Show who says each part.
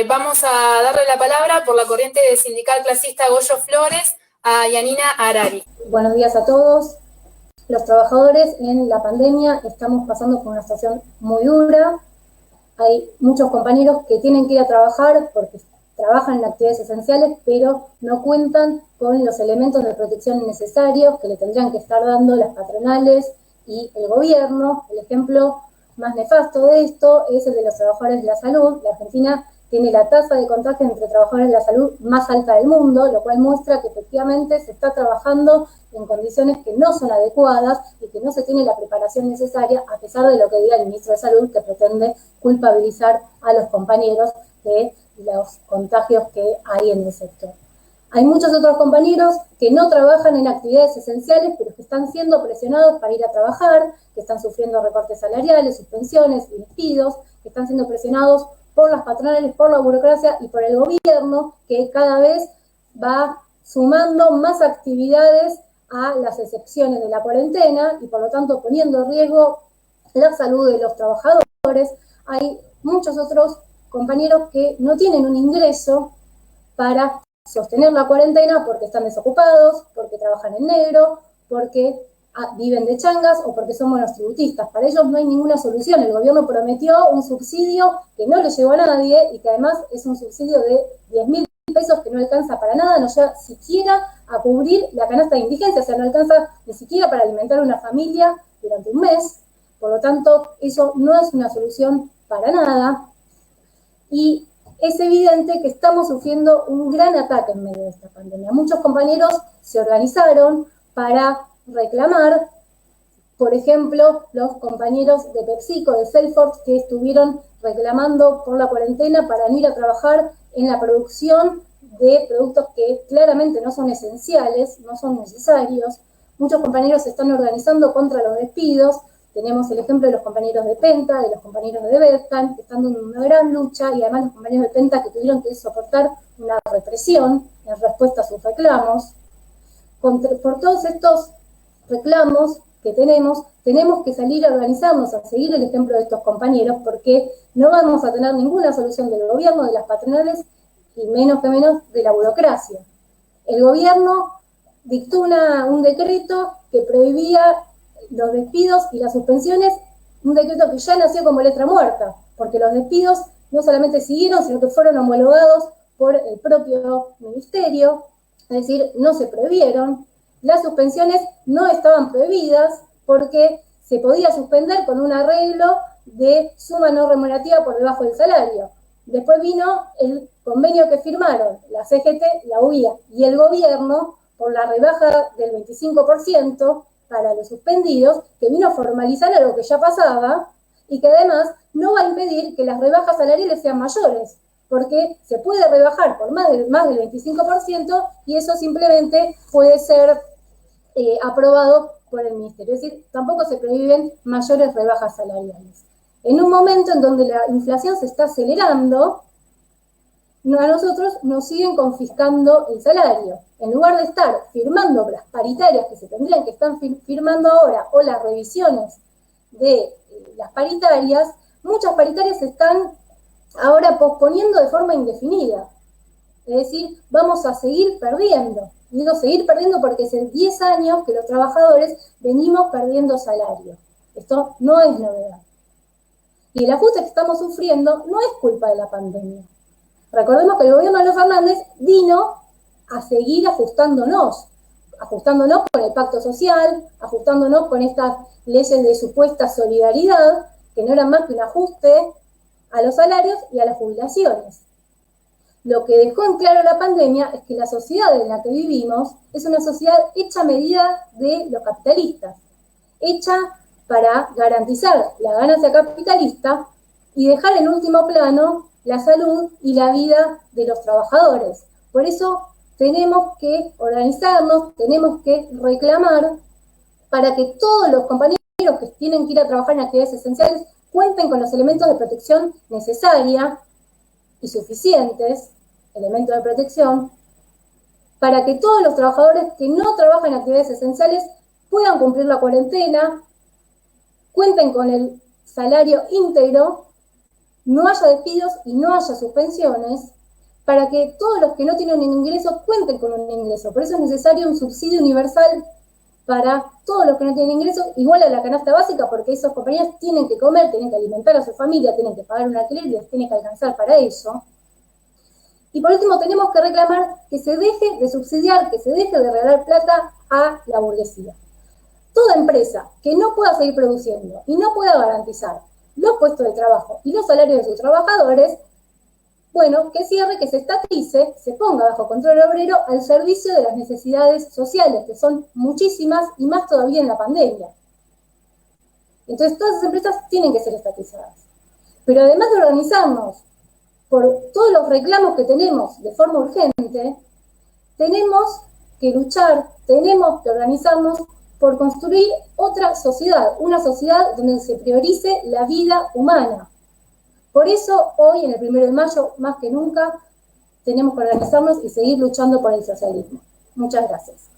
Speaker 1: Vamos a darle la palabra por la corriente sindical clasista Goyo Flores a Yanina Harari.
Speaker 2: Buenos días a todos. Los trabajadores en la pandemia estamos pasando por una situación muy dura. Hay muchos compañeros que tienen que ir a trabajar porque trabajan en actividades esenciales, pero no cuentan con los elementos de protección necesarios que le tendrían que estar dando las patronales y el gobierno. El ejemplo más nefasto de esto es el de los trabajadores de la salud. La Argentina tiene la tasa de contagio entre trabajadores de la salud más alta del mundo, lo cual muestra que efectivamente se está trabajando en condiciones que no son adecuadas y que no se tiene la preparación necesaria, a pesar de lo que diga el ministro de Salud, que pretende culpabilizar a los compañeros de los contagios que hay en el sector. Hay muchos otros compañeros que no trabajan en actividades esenciales, pero que están siendo presionados para ir a trabajar, que están sufriendo recortes salariales, suspensiones y despidos, que están siendo presionados por las patronales, por la burocracia y por el gobierno, que cada vez va sumando más actividades a las excepciones de la cuarentena y por lo tanto poniendo en riesgo la salud de los trabajadores. Hay muchos otros compañeros que no tienen un ingreso para sostener la cuarentena porque están desocupados, porque trabajan en negro, porque viven de changas o porque son monotributistas. Para ellos no hay ninguna solución. El gobierno prometió un subsidio que no le llegó a nadie y que además es un subsidio de 10.000 pesos que no alcanza para nada, no llega siquiera a cubrir la canasta de indigencia, o sea, no alcanza ni siquiera para alimentar a una familia durante un mes. Por lo tanto, eso no es una solución para nada. Y es evidente que estamos sufriendo un gran ataque en medio de esta pandemia. Muchos compañeros se organizaron para reclamar, por ejemplo, los compañeros de PepsiCo, de Salesforce, que estuvieron reclamando por la cuarentena para no ir a trabajar en la producción de productos que claramente no son esenciales, no son necesarios. Muchos compañeros se están organizando contra los despidos. Tenemos el ejemplo de los compañeros de Penta, de los compañeros de Bertan, que están en una gran lucha, y además los compañeros de Penta que tuvieron que soportar una represión en respuesta a sus reclamos. Por todos estos reclamos que tenemos que salir a organizarnos, a seguir el ejemplo de estos compañeros, porque no vamos a tener ninguna solución del gobierno, de las patronales, y menos que menos de la burocracia. El gobierno dictó un decreto que prohibía los despidos y las suspensiones, un decreto que ya nació como letra muerta, porque los despidos no solamente siguieron, sino que fueron homologados por el propio ministerio, es decir, no se prohibieron. Las suspensiones no estaban prohibidas porque se podía suspender con un arreglo de suma no remunerativa por debajo del salario. Después vino el convenio que firmaron la CGT, la UIA y el gobierno por la rebaja del 25% para los suspendidos, que vino a formalizar algo que ya pasaba y que además no va a impedir que las rebajas salariales sean mayores, porque se puede rebajar por más del 25% y eso simplemente puede ser aprobado por el ministerio. Es decir, tampoco se prohíben mayores rebajas salariales. En un momento en donde la inflación se está acelerando, a nosotros nos siguen confiscando el salario. En lugar de estar firmando las paritarias que se tendrían que estar firmando ahora, o las revisiones de las paritarias, muchas paritarias se están ahora posponiendo de forma indefinida. Es decir, vamos a seguir perdiendo. Digo seguir perdiendo porque hace 10 años que los trabajadores venimos perdiendo salario. Esto no es novedad. Y el ajuste que estamos sufriendo no es culpa de la pandemia. Recordemos que el gobierno de los Fernández vino a seguir ajustándonos con el pacto social, ajustándonos con estas leyes de supuesta solidaridad, que no eran más que un ajuste a los salarios y a las jubilaciones. Lo que dejó en claro la pandemia es que la sociedad en la que vivimos es una sociedad hecha a medida de los capitalistas, hecha para garantizar la ganancia capitalista y dejar en último plano la salud y la vida de los trabajadores. Por eso tenemos que organizarnos, tenemos que reclamar para que todos los compañeros que tienen que ir a trabajar en actividades esenciales cuenten con los elementos de protección necesaria y suficientes, elementos de protección, para que todos los trabajadores que no trabajan en actividades esenciales puedan cumplir la cuarentena, cuenten con el salario íntegro no haya despidos y no haya suspensiones, para que todos los que no tienen un ingreso cuenten con un ingreso. Por eso es necesario un subsidio universal para todos los que no tienen ingresos, igual a la canasta básica, porque esas compañías tienen que comer, tienen que alimentar a su familia, tienen que pagar un alquiler y les tiene que alcanzar para eso. Y por último, tenemos que reclamar que se deje de subsidiar, que se deje de regalar plata a la burguesía. Toda empresa que no pueda seguir produciendo y no pueda garantizar los puestos de trabajo y los salarios de sus trabajadores, bueno, que cierre, que se estatice, se ponga bajo control obrero al servicio de las necesidades sociales, que son muchísimas y más todavía en la pandemia. Entonces, todas esas empresas tienen que ser estatizadas. Pero además de organizarnos por todos los reclamos que tenemos de forma urgente, tenemos que luchar, tenemos que organizarnos por construir otra sociedad, una sociedad donde se priorice la vida humana. Por eso, hoy, en el 1 de mayo, más que nunca, tenemos que organizarnos y seguir luchando por el socialismo. Muchas gracias.